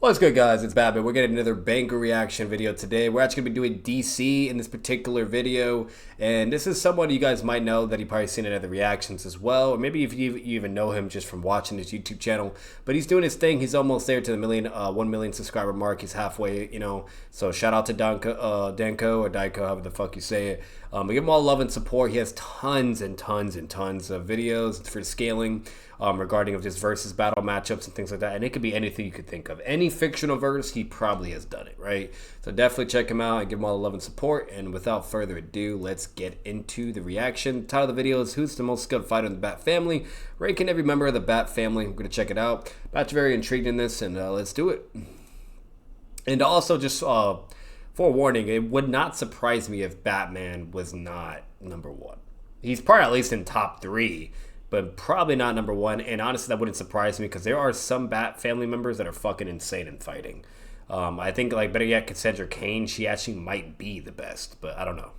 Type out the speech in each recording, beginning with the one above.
What's good, guys? It's Batman. We're getting another banger reaction video today. We're actually going to be doing DC in this particular video, and this is someone you guys might know that you probably seen in other reactions as well, or maybe if you even know him just from watching his YouTube channel. But he's doing his thing. He's almost there to the 1 million subscriber mark. He's halfway, you know. So shout out to Danko or Daiko, however the fuck you say it. We give him all love and support. He has tons and tons and tons of videos for scaling regarding of just versus battle matchups and things like that. And it could be anything you could think of. Any fictional verse, he probably has done it, right? So definitely check him out and give him all the love and support. And without further ado, let's get into the reaction. The title of the video is Who's the Most Skilled Fighter in the Bat Family? Ranking every member of the Bat Family. I'm going to check it out. Bat's very intrigued in this, and let's do it. And also just forewarning, it would not surprise me if Batman was not #1. He's probably at least in top 3, but probably not #1. And honestly, that wouldn't surprise me because there are some Bat family members that are fucking insane in fighting. I think, like, better yet, Cassandra Cain, she actually might be the best, but I don't know.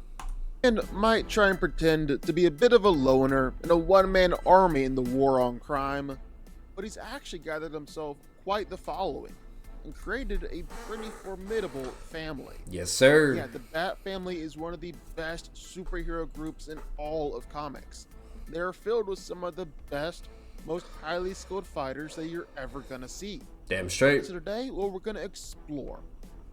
And might try and pretend to be a bit of a loner in a one-man army in the war on crime, but he's actually gathered himself quite the following and created a pretty formidable family. Yes, sir. Yeah, the Bat Family is one of the best superhero groups in all of comics. They're filled with some of the best, most highly skilled fighters that you're ever gonna see. Damn straight. So today, well, we're gonna explore,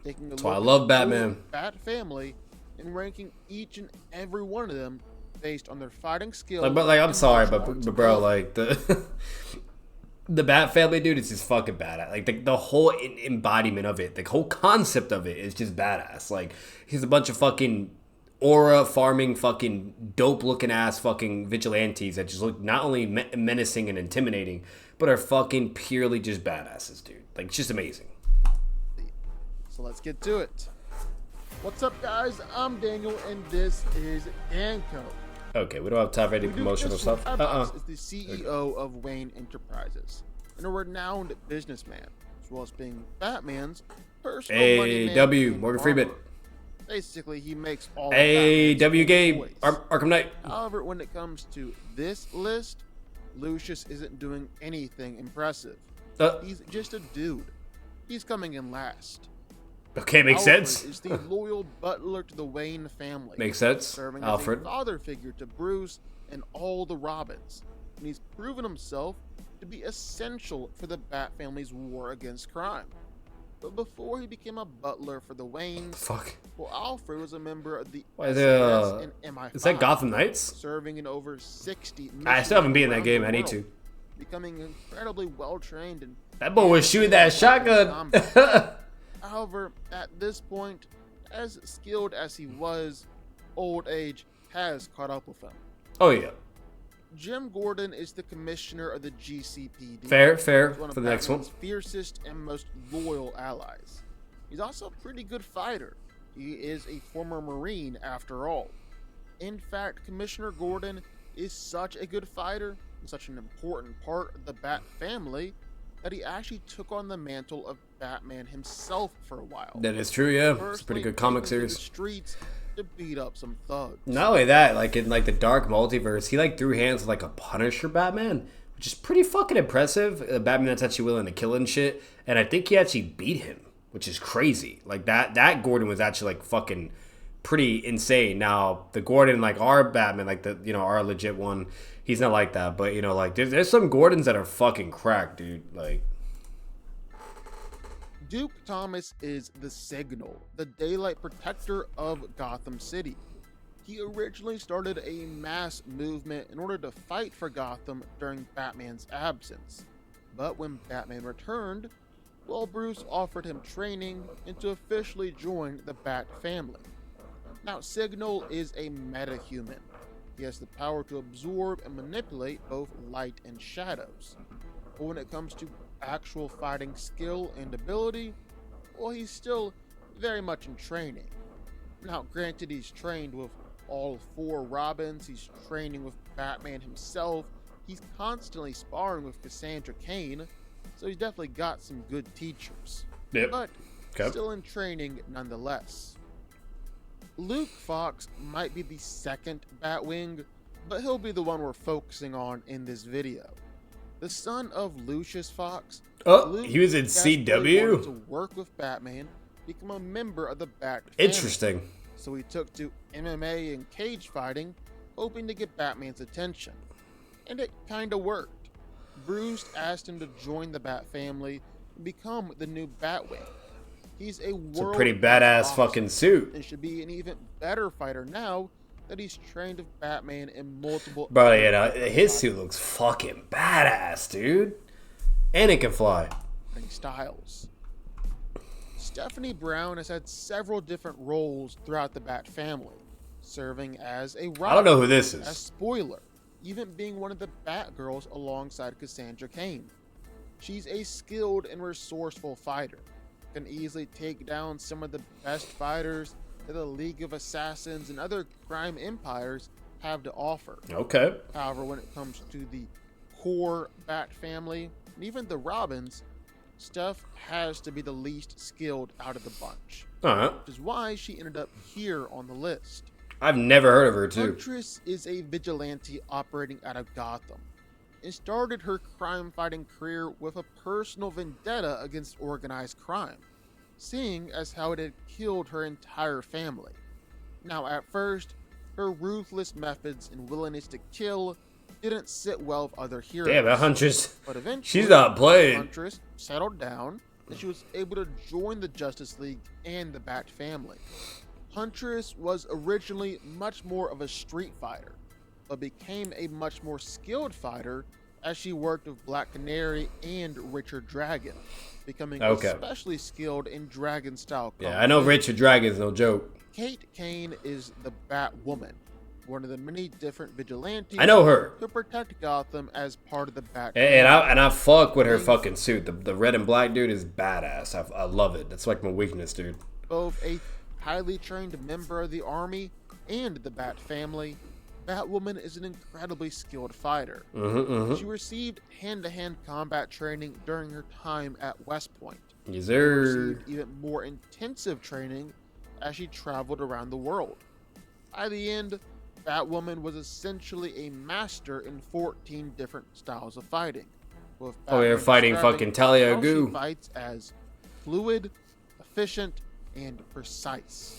taking a That's look why I love at Batman. the Bat Family and ranking each and every one of them based on their fighting skills. But I'm sorry, but bro, like the Bat Family, dude, is just fucking badass. Like the whole embodiment of it, the whole concept of it is just badass. Like he's a bunch of fucking aura farming, fucking dope looking ass fucking vigilantes that just look not only menacing and intimidating, but are fucking purely just badasses, dude. Like it's just amazing. So let's get to it. What's up, guys? I'm Daniel, and this is Danko. Okay, we don't have time for any promotional stuff. Our boss is the CEO of Wayne Enterprises and a renowned businessman, as well as being Batman's personal money man. W, Morgan Freeman. Basically, he makes all of W Gabe, Arkham Knight. However, when it comes to this list, Lucius isn't doing anything impressive. He's just a dude. He's coming in last. Okay, makes Alfred sense. is the loyal butler to the Wayne family. Makes sense. Serving Alfred. as a father figure to Bruce and all the Robins. And he's proven himself to be essential for the Bat family's war against crime. But before he became a butler for the Waynes, well, Alfred was a member of the SAS and MI5. Is that Gotham Knights? Serving in over 60 missions. I still haven't beaten that game. I need to. Becoming incredibly well trained and that boy was shooting that shotgun. However, at this point, as skilled as he was, old age has caught up with him. Oh yeah. Jim Gordon is the commissioner of the GCPD. Fair one of for the next one. Fiercest and most loyal allies. He's also a pretty good fighter. He is a former Marine after all. In fact, Commissioner Gordon is such a good fighter and such an important part of the Bat family that he actually took on the mantle of Batman himself for a while. That is true, yeah. It's a pretty good comic series. The streets to beat up some thugs. Not only that, like in like the Dark Multiverse, he like threw hands with like a Punisher Batman, which is pretty fucking impressive. A Batman that's actually willing to kill and shit. And I think he actually beat him, which is crazy. Like that Gordon was actually like fucking pretty insane. Now the Gordon, like our Batman, like the, you know, our legit one, he's not like that. But you know, like there's some Gordons that are fucking cracked, dude. Like Duke Thomas is the Signal, the daylight protector of Gotham City. He originally started a mass movement in order to fight for Gotham during Batman's absence. But when Batman returned, well, Bruce offered him training and to officially join the Bat family. Now, Signal is a metahuman. He has the power to absorb and manipulate both light and shadows. But when it comes to actual fighting skill and ability, well, he's still very much in training. Now, granted, he's trained with all 4 Robins, he's training with Batman himself, he's constantly sparring with Cassandra Cain, so he's definitely got some good teachers. Yep. But still in training nonetheless. Luke Fox might be the second Batwing, but he'll be the one we're focusing on in this video. The son of Lucius Fox Oh, Luke he was in desperately wanted to CW? work with Batman, become a member of the Bat family. Interesting. So he took to MMA and cage fighting, hoping to get Batman's attention. And it kinda worked. Bruce asked him to join the Bat family and become the new Batwing. He's a It's a pretty badass fucking suit. and should be an even better fighter now that he's trained with Batman in multiple Bro, other you know, different his suit looks fucking badass, dude. And it can fly. styles. Stephanie Brown has had several different roles throughout the Bat family, serving as a Robin, I don't know who this a is. spoiler, even being one of the Batgirls alongside Cassandra Cain. She's a skilled and resourceful fighter, can easily take down some of the best fighters that the League of Assassins and other crime empires have to offer. Okay. However, when it comes to the core Bat family, and even the Robins, Steph has to be the least skilled out of the bunch, Alright. which is why she ended up here on the list. I've never heard of her, too. Huntress is a vigilante operating out of Gotham and started her crime-fighting career with a personal vendetta against organized crime, seeing as how it had killed her entire family. Now, at first, her ruthless methods and willingness to kill didn't sit well with other heroes. Damn, that Huntress. But eventually, She's not playing. Huntress settled down and she was able to join the Justice League and the Bat family. Huntress was originally much more of a street fighter, but became a much more skilled fighter as she worked with Black Canary and Richard Dragon, becoming especially skilled in Dragon style. Yeah, I know Richard Dragon's no joke. Kate Kane is the Batwoman, one of the many different vigilantes I know her. to protect Gotham as part of the Bat. And I fuck with her fucking suit. The red and black dude is badass. I love it. That's like my weakness, dude. Both a highly trained member of the army and the Bat family, Batwoman is an incredibly skilled fighter. She received hand-to-hand combat training during her time at West Point. Yes, She sir. received even more intensive training as she traveled around the world. By the end, Batwoman was essentially a master in 14 different styles of fighting. With Oh, you're Batman fighting describing fucking Talia how Goo. She fights as fluid, efficient, and precise.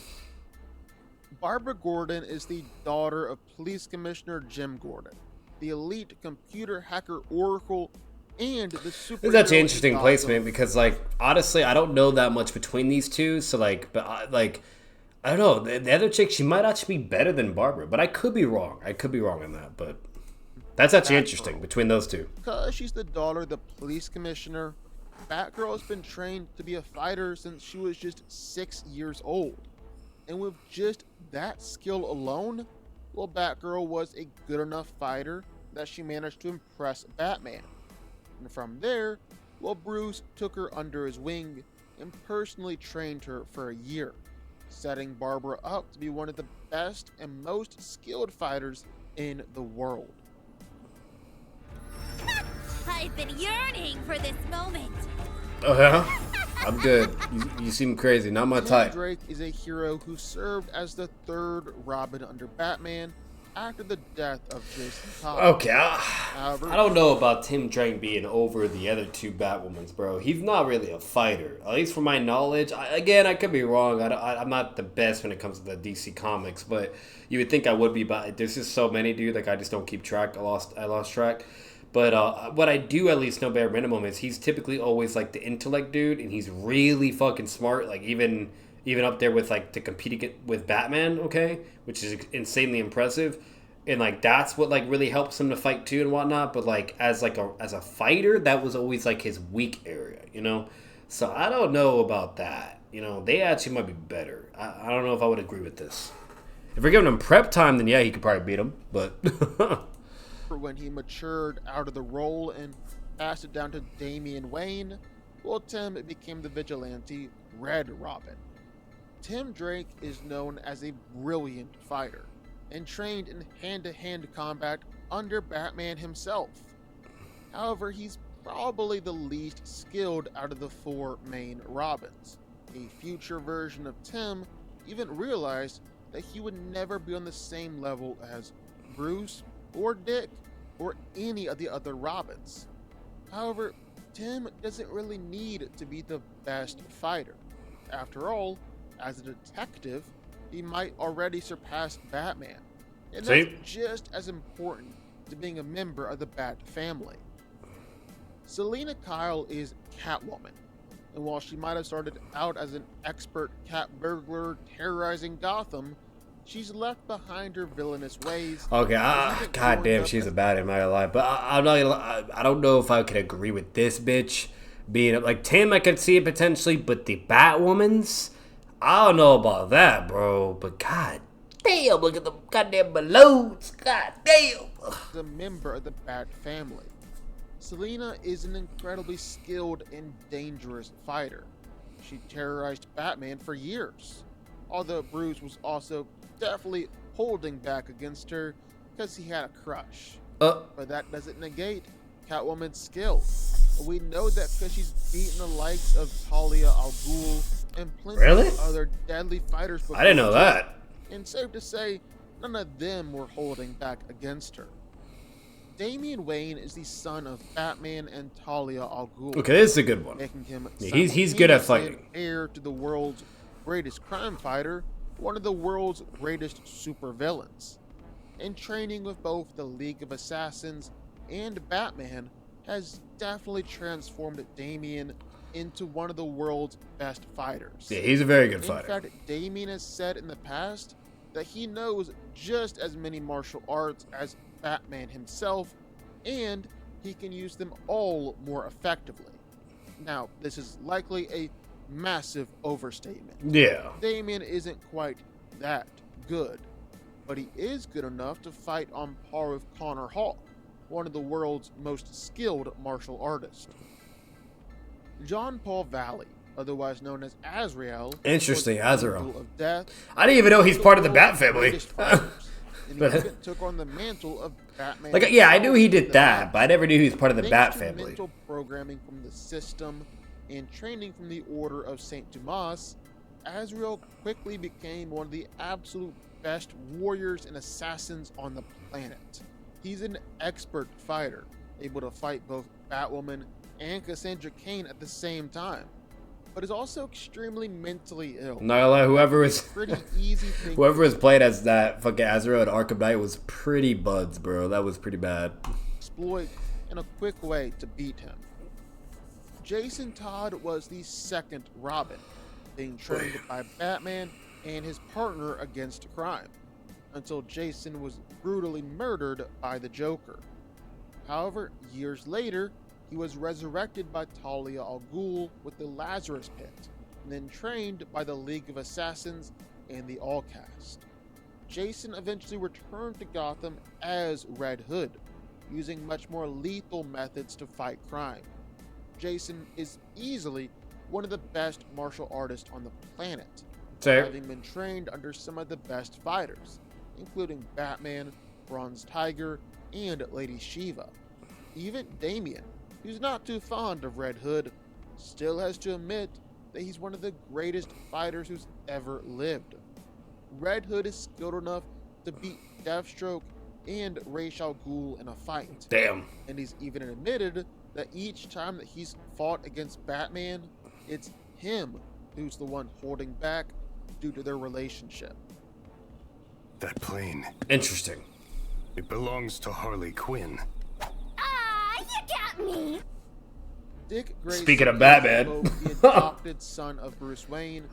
Barbara Gordon is the daughter of Police Commissioner Jim Gordon, the elite computer hacker oracle, and the super. That's an interesting placement because, like, honestly, I don't know that much between these two. So, like, but I don't know. The other chick, she might actually be better than Barbara, but I could be wrong. I could be wrong on that, but that's actually interesting between those two. Because she's the daughter of the police commissioner, Batgirl has been trained to be a fighter since she was just 6 years old. And with just that skill alone, well, Batgirl was a good enough fighter that she managed to impress Batman. And from there, well, Bruce took her under his wing and personally trained her for a year, setting Barbara up to be one of the best and most skilled fighters in the world. I've been yearning for this moment. Oh yeah, I'm good. You seem crazy. Not my Tim type. Drake is a hero who served as the third Robin under Batman after the death of Jason Todd. Okay, I don't know about Tim Drake being over the other two Batwomans, bro. He's not really a fighter, at least from my knowledge. Again, I could be wrong. I'm not the best when it comes to the DC comics, but you would think I would be. But there's just so many, dude. Like I just don't keep track. I lost track. But what I do at least know bare minimum is he's typically always like the intellect dude, and he's really fucking smart. Like even up there with like to compete with Batman, okay, which is insanely impressive. And like that's what like really helps him to fight too and whatnot. But like as a fighter, that was always like his weak area, you know. So I don't know about that. You know, they actually might be better. I don't know if I would agree with this. If we're giving him prep time, then yeah, he could probably beat him. But when he matured out of the role and passed it down to Damian Wayne, well, Tim became the vigilante Red Robin. Tim Drake is known as a brilliant fighter and trained in hand-to-hand combat under Batman himself. However, he's probably the least skilled out of the four main Robins. A future version of Tim even realized that he would never be on the same level as Bruce or Dick or any of the other Robins. However, Tim doesn't really need to be the best fighter. After all, as a detective, he might already surpass Batman. And that's See? just as important to being a member of the Bat family. Selina Kyle is Catwoman, and while she might have started out as an expert cat burglar terrorizing Gotham, she's left behind her villainous ways. Okay, Even god growing damn, up she's as a bad, I'm not gonna lie. But I'm not gonna, I don't know if I could agree with this bitch being like Tim. I could see it potentially, but the Batwoman's, I don't know about that, bro. But god damn, look at the goddamn balloons. God damn. a member of the Bat family. Selina is an incredibly skilled and dangerous fighter. She terrorized Batman for years, although Bruce was also definitely holding back against her because he had a crush. But that doesn't negate Catwoman's skill. We know that because she's beaten the likes of Talia al Ghul and plenty of other deadly fighters before. I didn't know her. that. And safe to say, none of them were holding back against her. Damian Wayne is the son of Batman and Talia al Ghul. Okay, this is a good one. Making him He's good at simultaneously fighting. an heir to the world's greatest crime fighter, one of the world's greatest supervillains. And training with both the League of Assassins and Batman has definitely transformed Damian into one of the world's best fighters. Yeah, he's a very good fighter. In fact, Damian has said in the past that he knows just as many martial arts as Batman himself, and he can use them all more effectively. Now, this is likely a massive overstatement. Yeah. Damian isn't quite that good, but he is good enough to fight on par with Connor Hawke, one of the world's most skilled martial artists. John Paul Valley, otherwise known as Azrael, Interesting, was Azrael. Angel of Death, I didn't even know he's the part of the world's Bat family. greatest fighters, and he But- even took on the mantle of Batman. Like, yeah, I knew he himself in did the that, past. but I never knew he was part of the Thanks Bat to family. mental programming from the system and training from the Order of Saint Dumas, Azrael quickly became one of the absolute best warriors and assassins on the planet. He's an expert fighter, able to fight both Batwoman and Cassandra Cain at the same time, but is also extremely mentally ill. Not gonna lie, whoever was Pretty easy thing whoever was playing as that fucking Azrael at Arkham Knight was pretty buds, bro. That was pretty bad. exploit and a quick way to beat him. Jason Todd was the second Robin, being trained by Batman and his partner against crime, until Jason was brutally murdered by the Joker. However, years later, he was resurrected by Talia al Ghul with the Lazarus Pit, and then trained by the League of Assassins and the All-Cast. Jason eventually returned to Gotham as Red Hood, using much more lethal methods to fight crime. Jason is easily one of the best martial artists on the planet, Same. having been trained under some of the best fighters, including Batman, Bronze Tiger, and Lady Shiva. Even Damian, who's not too fond of Red Hood, still has to admit that he's one of the greatest fighters who's ever lived. Red Hood is skilled enough to beat Deathstroke and Ra's al Ghul in a fight. Damn. And he's even admitted that each time that he's fought against Batman, it's him who's the one holding back due to their relationship. That plane, Interesting. it belongs to Harley Quinn. Ah, you got me! Dick Grayson Speaking of is Batman. both the adopted son of Bruce Wayne.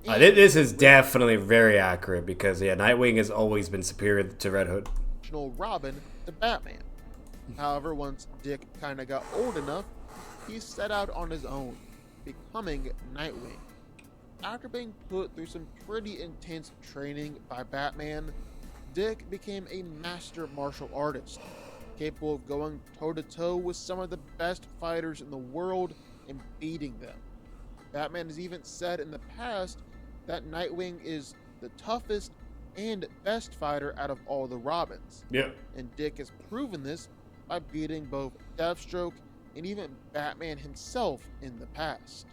and This is definitely very accurate because, yeah, Nightwing has always been superior to Red Hood. original Robin to Batman. However, once Dick kinda got old enough, he set out on his own, becoming Nightwing. After being put through some pretty intense training by Batman, Dick became a master martial artist, capable of going toe-to-toe with some of the best fighters in the world and beating them. Batman has even said in the past that Nightwing is the toughest and best fighter out of all the Robins. Yeah. And Dick has proven this by beating both Deathstroke and even Batman himself in the past.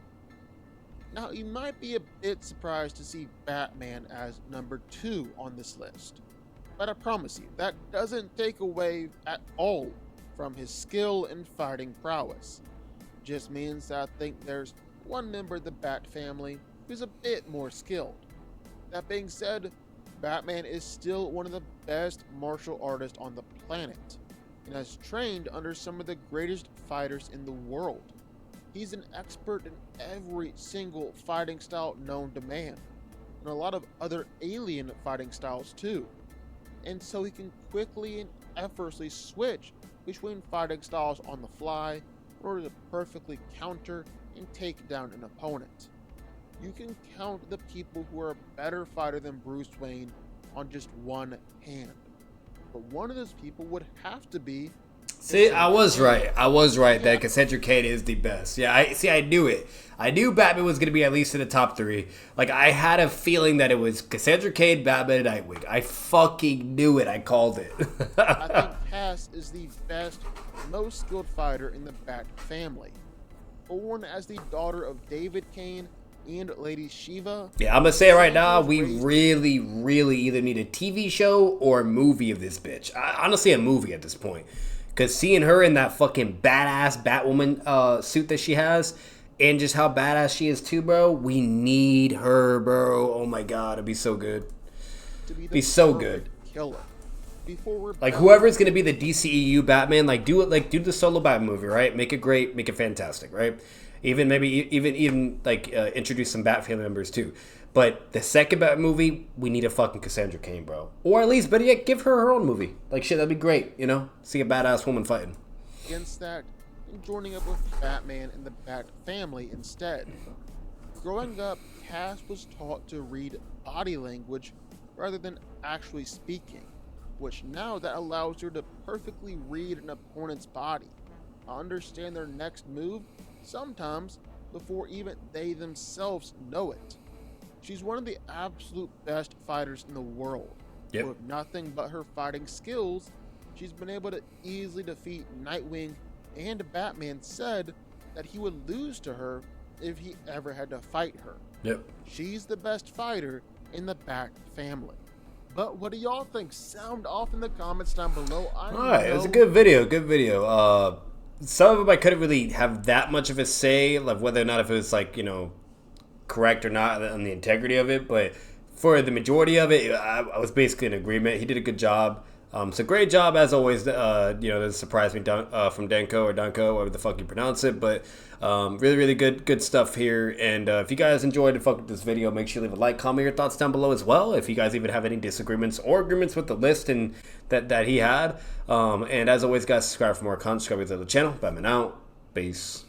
Now, you might be a bit surprised to see Batman as number 2 on this list, but I promise you, that doesn't take away at all from his skill and fighting prowess. Just means that I think there's one member of the Bat family who's a bit more skilled. That being said, Batman is still one of the best martial artists on the planet and has trained under some of the greatest fighters in the world. He's an expert in every single fighting style known to man, and a lot of other alien fighting styles too. And so he can quickly and effortlessly switch between fighting styles on the fly in order to perfectly counter and take down an opponent. You can count the people who are a better fighter than Bruce Wayne on just one hand. But one of those people would have to be... See, I was right. That Cassandra Cain is the best. Yeah, I knew it. I knew Batman was going to be at least in the top 3. Like, I had a feeling that it was Cassandra Cain, Batman, and Nightwing. I fucking knew it. I called it. I think Cass is the best, most skilled fighter in the Bat family. Born as the daughter of David Cain and Lady Shiva. Yeah, I'm going to say it right now, we really, really either need a TV show or a movie of this bitch. Honestly, a movie at this point. Because seeing her in that fucking badass Batwoman suit that she has, and just how badass she is too, bro, we need her, bro. Oh my god, it'd be so good. Be so good. Killer. Before we're like, whoever's gonna be the DCEU Batman, like do the solo Batman movie, right? Make it great, make it fantastic, right? Even introduce some Bat family members too. But the second Bat movie, we need a fucking Cassandra Cain, bro. Or at least, better yet, give her own movie. Like, shit, that'd be great, you know? See a badass woman fighting. Against that, and joining up with Batman and the Bat family instead. Growing up, Cass was taught to read body language rather than actually speaking, which now that allows her to perfectly read an opponent's body, understand their next move, sometimes before even they themselves know it. She's one of the absolute best fighters in the world. Yep. With nothing but her fighting skills, she's been able to easily defeat Nightwing, and Batman said that he would lose to her if he ever had to fight her. Yep. She's the best fighter in the Bat family. But what do y'all think? Sound off in the comments down below. Alright, it was a good video. Some of them I couldn't really have that much of a say, like whether or not if it was like, you know, correct or not on the integrity of it, but for the majority of it, I was basically in agreement. He did a good job. So great job as always. That surprised me from Danko or Danko, whatever the fuck you pronounce it. But really, really good stuff here. And if you guys enjoyed and fuck with this video, make sure you leave a like, comment your thoughts down below as well. If you guys even have any disagreements or agreements with the list and that he had. And as always, guys, subscribe for more content. Subscribe to the channel. Batman out. Peace.